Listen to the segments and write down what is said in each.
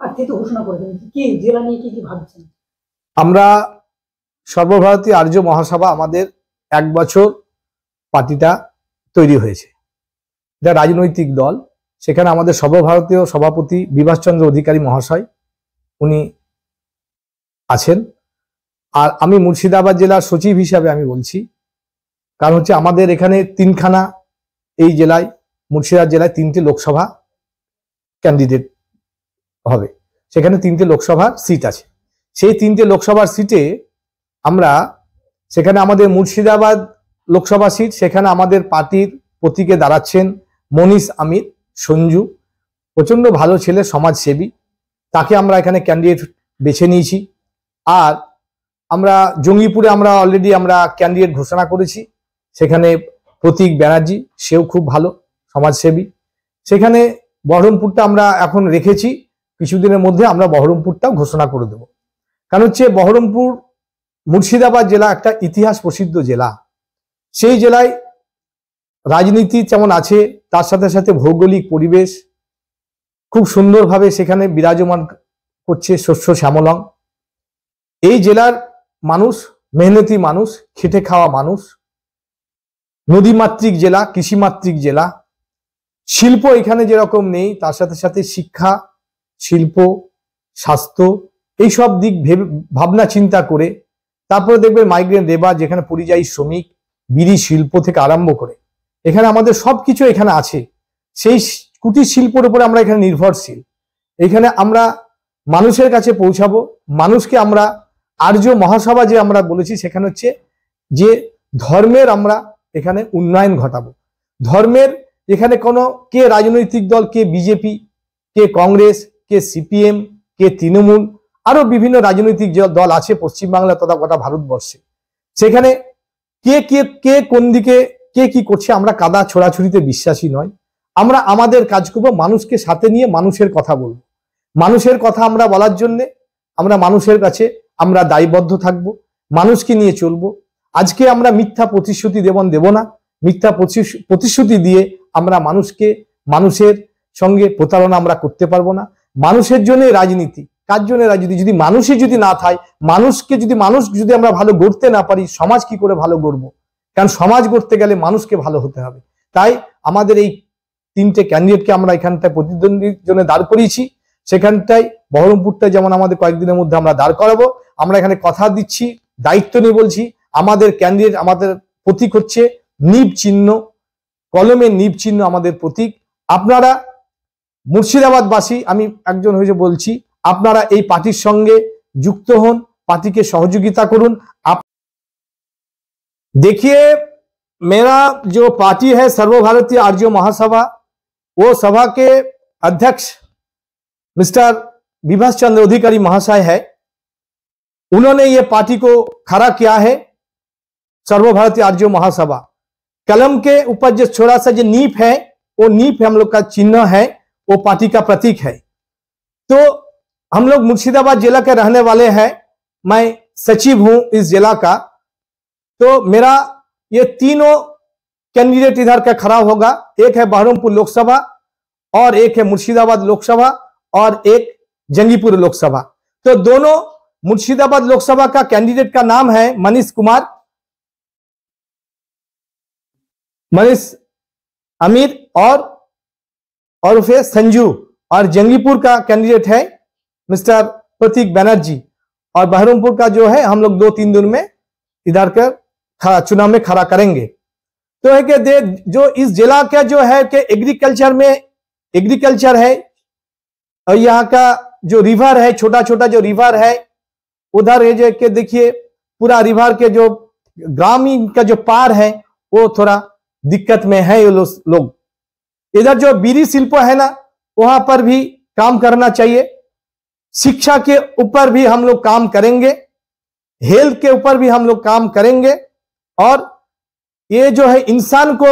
প্রার্থী তো ঘোষণা করেছেন, কি জেলা নিয়ে কি কি ভাবছেন? আমরা সর্বভারতীয় আর্য মহাসভা আমাদের 1 বছর পার্টিটা তৈরি হয়েছে। এটা রাজনৈতিক দল। সেখানে আমাদের সর্বভারতীয় সভাপতি বিভাসচন্দ্র অধিকারী মহাশয় উনি আছেন। আর আমি মুর্শিদাবাদ জেলার সচিব হিসাবে আমি বলছি, কারণ হচ্ছে আমাদের এখানে 3খানা, এই জেলায় মুর্শিদাবাদ জেলায় 3টে লোকসভা ক্যান্ডিডেট হবে। সেখানে 3টে লোকসভার সিট আছে। সেই 3টে লোকসভার সিটে আমরা, সেখানে আমাদের মুর্শিদাবাদ লোকসভা সিট, সেখানে আমাদের পার্টির প্রতীকে দাঁড়াচ্ছেন মনীষ আমির সঞ্জু, প্রচন্ড ভালো ছেলে, সমাজসেবী। তাকে আমরা এখানে ক্যান্ডিডেট বেছে নিয়েছি। আর আমরা জঙ্গিপুরে আমরা অলরেডি আমরা ক্যান্ডিডেট ঘোষণা করেছি, সেখানে প্রতীক ব্যানার্জি, সেও খুব ভালো সমাজসেবী। সেখানে বহরমপুরটা আমরা এখন রেখেছি, কিছুদিনের মধ্যে আমরা বহরমপুরটাও ঘোষণা করে দেব। কারণ হচ্ছে বহরমপুর মুর্শিদাবাদ জেলা একটা ইতিহাস প্রসিদ্ধ জেলা। সেই জেলায় রাজনীতি যেমন আছে, তার সাথে সাথে ভৌগোলিক পরিবেশ খুব সুন্দরভাবে সেখানে বিরাজমান করছে, শস্য শ্যামলং। এই জেলার মানুষ মেহনতি মানুষ, খেটে খাওয়া মানুষ, নদীমাতৃক জেলা, কৃষিমাতৃক জেলা। শিল্প এখানে যেরকম নেই, তার সাথে সাথে শিক্ষা, শিল্প, স্বাস্থ্য, এইসব দিক ভাবনা চিন্তা করে তারপরে দেখবেন মাইগ্রেন্ট লেবার, যেখানে পরিযায়ী শ্রমিক, বিড়ি শিল্প থেকে আরম্ভ করে এখানে আমাদের সবকিছু এখানে আছে। সেই কুটির শিল্পের উপরে আমরা এখানে নির্ভরশীল। এখানে আমরা মানুষের কাছে পৌঁছাবো, মানুষকে আমরা আর্য মহাসভা যে আমরা বলেছি, সেখানে হচ্ছে যে ধর্মের আমরা এখানে উন্নয়ন ঘটাবো। ধর্মের এখানে কোনো কে রাজনৈতিক দল, কে বিজেপি, কে কংগ্রেস, কে সিপিএম, কে তৃণমূল, আরো বিভিন্ন রাজনৈতিক দল আছে পশ্চিমবাংলা তথা গোটা ভারতবর্ষে। সেখানে কে কে কে কোন দিকে কে কি করছে, আমরা কাদা ছোড়াছুড়িতে বিশ্বাসী নয়। আমরা আমাদের কাজ করবো, মানুষকে সাথে নিয়ে মানুষের কথা বলবো। মানুষের কথা আমরা বলার জন্য আমরা মানুষের কাছে আমরা দায়বদ্ধ থাকবো, মানুষকে নিয়ে চলবো। আজকে আমরা মিথ্যা প্রতিশ্রুতি দেব না। মিথ্যা প্রতিশ্রুতি দিয়ে আমরা মানুষের সঙ্গে প্রতারণা আমরা করতে পারবো না। মানুষের জন্য রাজনীতি, কার জন্য রাজনীতি? যদি মানুষই যদি না থাকে, মানুষ যদি আমরা ভালো গড়তে না পারি, সমাজ কি করে ভালো গড়বো? কারণ সমাজ গড়তে গেলে মানুষকে ভালো হতে হবে। তাই আমাদের এই 3টে ক্যান্ডিডেটকে আমরা এখানটায় প্রতিদ্বন্দ্বীর জন্য দাঁড় করিয়েছি। সেখানটায় বহরমপুরটা যেমন আমাদের কয়েকদিনের মধ্যে আমরা দাঁড় করাবো। আমরা এখানে কথা দিচ্ছি, দায়িত্ব নিয়ে বলছি, আমাদের ক্যান্ডিডেট, আমাদের প্রতীক হচ্ছে নিব চিহ্ন, কলমের নিব চিহ্ন আমাদের প্রতীক। আপনারা মুর্শিদাবাদবাসী, আমি একজন হয়ে বলছি, আপনারা এই পার্টির সঙ্গে যুক্ত হন, पार्टी के सहयोगिता करुन। आप देखिए, मेरा जो पार्टी है सर्वभारतीय आर्य महासभा, वो सभा के अध्यक्ष मिस्टर विभासचंद्र अधिकारी महाशय है। उन्होंने ये पार्टी को खड़ा किया है। सर्वभारतीय आर्य महासभा कलम के ऊपर जो छोटा सा जो नींव है, वो नींव हम लोग का चिन्ह है, वो पार्टी का प्रतीक है। तो हम लोग मुर्शिदाबाद जिला के रहने वाले हैं, मैं सचिव हूं इस जिला का। तो मेरा ये तीनों कैंडिडेट इधर का खड़ा होगा, एक है बहरमपुर लोकसभा और एक है मुर्शिदाबाद लोकसभा और एक जंगीपुर लोकसभा। तो दोनों मुर्शिदाबाद लोकसभा का कैंडिडेट का नाम है मनीष कुमार, मनीष अमीर और फिर संजू, और जंगीपुर का कैंडिडेट है मिस्टर प्रतीक बैनर्जी, और बहरमपुर का जो है हम लोग 2-3 दिन में इधर का चुनाव में खड़ा करेंगे। तो है कि जो इस जिला का जो है कि एग्रीकल्चर है, और यहाँ का जो रिवर है, छोटा छोटा जो रिवर है उधर है, जो कि देखिए पूरा रिवर के जो ग्रामीण का जो पार है वो थोड़ा दिक्कत में है ये लोग। इधर जो बीड़ी शिल्प है ना, वहां पर भी काम करना चाहिए। शिक्षा के ऊपर भी हम लोग काम करेंगे, हेल्थ के ऊपर भी हम लोग काम करेंगे, और ये जो है इंसान को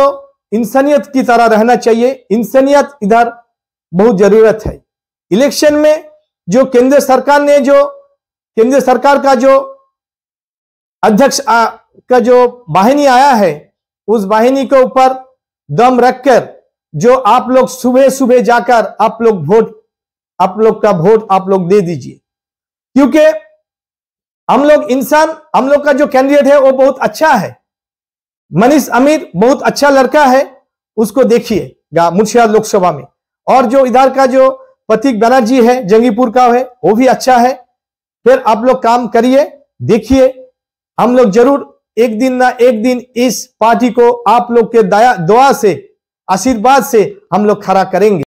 इंसानियत की तरह रहना चाहिए। इंसानियत इधर बहुत जरूरत है। इलेक्शन में जो केंद्र सरकार ने केंद्र सरकार का जो अध्यक्ष का जो वाहिनी आया है, उस वाहिनी के ऊपर दम रखकर जो आप लोग सुबह सुबह जाकर आप लोग वोट आप लोग का वोट आप लोग दे दीजिए, क्योंकि हम लोग का जो कैंडिडेट है वो बहुत अच्छा है। मनीष अमीर बहुत अच्छा लड़का है, उसको देखिएगा मुर्शिदाबाद लोकसभा में। और जो इधर का जो प्रतीक बनर्जी है जंगीपुर का है, वो भी अच्छा है। फिर आप लोग काम करिए, देखिए हम लोग जरूर एक दिन ना एक दिन इस पार्टी को आप लोग के दुआ से, आशीर्वाद से हम लोग खड़ा करेंगे।